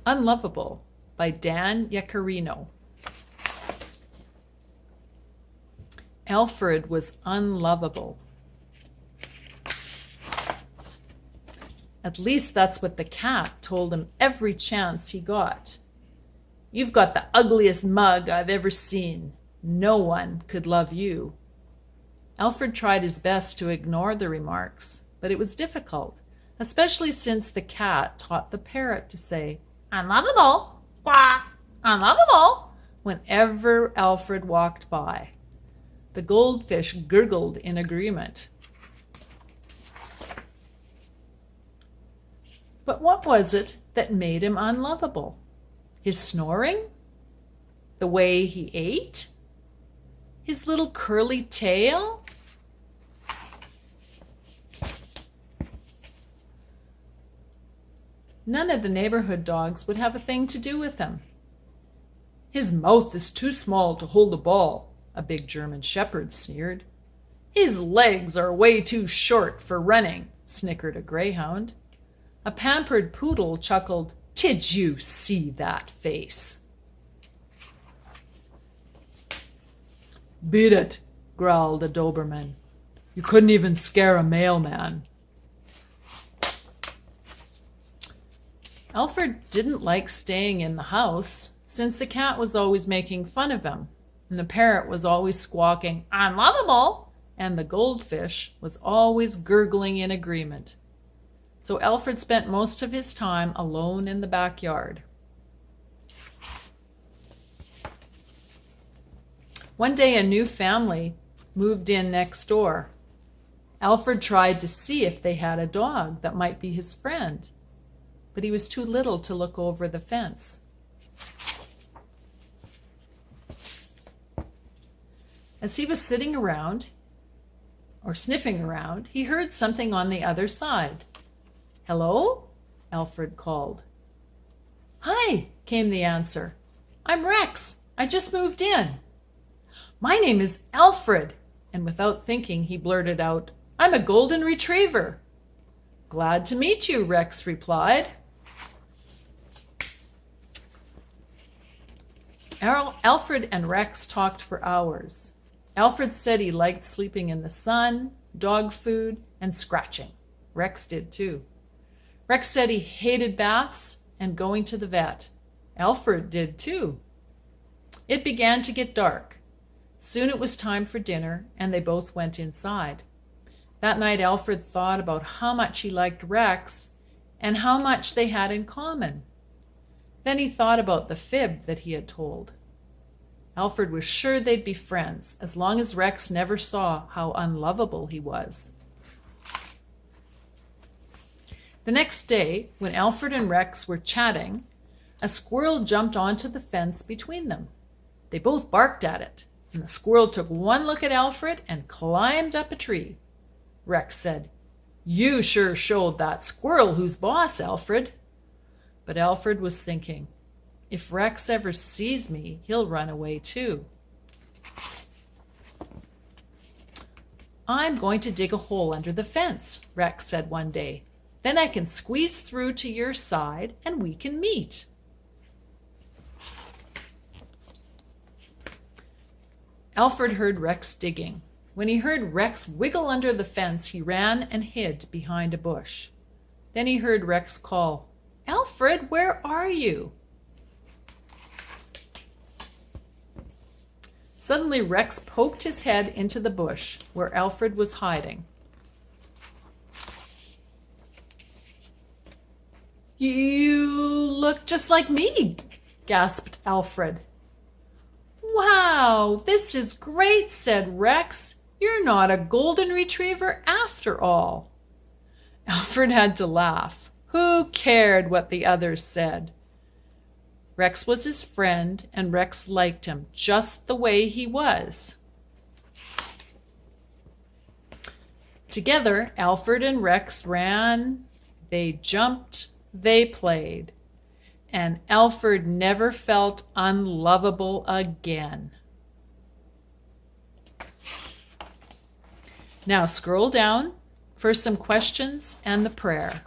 Unlovable by Dan Yaccarino. Alfred was unlovable. At least that's what the cat told him every chance he got. "You've got the ugliest mug I've ever seen. No one could love you." Alfred tried his best to ignore the remarks, but it was difficult, especially since the cat taught the parrot to say, "Unlovable, squawk, unlovable," whenever Alfred walked by. The goldfish gurgled in agreement. But what was it that made him unlovable? His snoring? The way he ate? His little curly tail? None of the neighborhood dogs would have a thing to do with him. "His mouth is too small to hold a ball," a big German shepherd sneered. "His legs are way too short for running," snickered a greyhound. A pampered poodle chuckled, "Did you see that face?" "Beat it," growled a Doberman. "You couldn't even scare a mailman." Alfred didn't like staying in the house, since the cat was always making fun of him, and the parrot was always squawking, "Unlovable," and the goldfish was always gurgling in agreement. So Alfred spent most of his time alone in the backyard. One day a new family moved in next door. Alfred tried to see if they had a dog that might be his friend, but he was too little to look over the fence. As he was sitting around, or sniffing around, he heard something on the other side. "Hello?" Alfred called. "Hi," came the answer. "I'm Rex. I just moved in." "My name is Alfred," and without thinking he blurted out, "I'm a golden retriever." "Glad to meet you," Rex replied. Alfred and Rex talked for hours. Alfred said he liked sleeping in the sun, dog food, and scratching. Rex did too. Rex said he hated baths and going to the vet. Alfred did too. It began to get dark. Soon it was time for dinner, and they both went inside. That night Alfred thought about how much he liked Rex and how much they had in common. Then he thought about the fib that he had told. Alfred was sure they'd be friends, as long as Rex never saw how unlovable he was. The next day, when Alfred and Rex were chatting, a squirrel jumped onto the fence between them. They both barked at it, and the squirrel took one look at Alfred and climbed up a tree. Rex said, "You sure showed that squirrel who's boss, Alfred." But Alfred was thinking, if Rex ever sees me, he'll run away too. "I'm going to dig a hole under the fence," Rex said one day. "Then I can squeeze through to your side and we can meet." Alfred heard Rex digging. When he heard Rex wiggle under the fence, he ran and hid behind a bush. Then he heard Rex call, "Alfred, where are you?" Suddenly Rex poked his head into the bush where Alfred was hiding. "You look just like me," gasped Alfred. "Wow, this is great," said Rex. "You're not a golden retriever after all." Alfred had to laugh. Who cared what the others said? Rex was his friend, and Rex liked him just the way he was. Together, Alfred and Rex ran, they jumped, they played, and Alfred never felt unlovable again. Now scroll down for some questions and the prayer.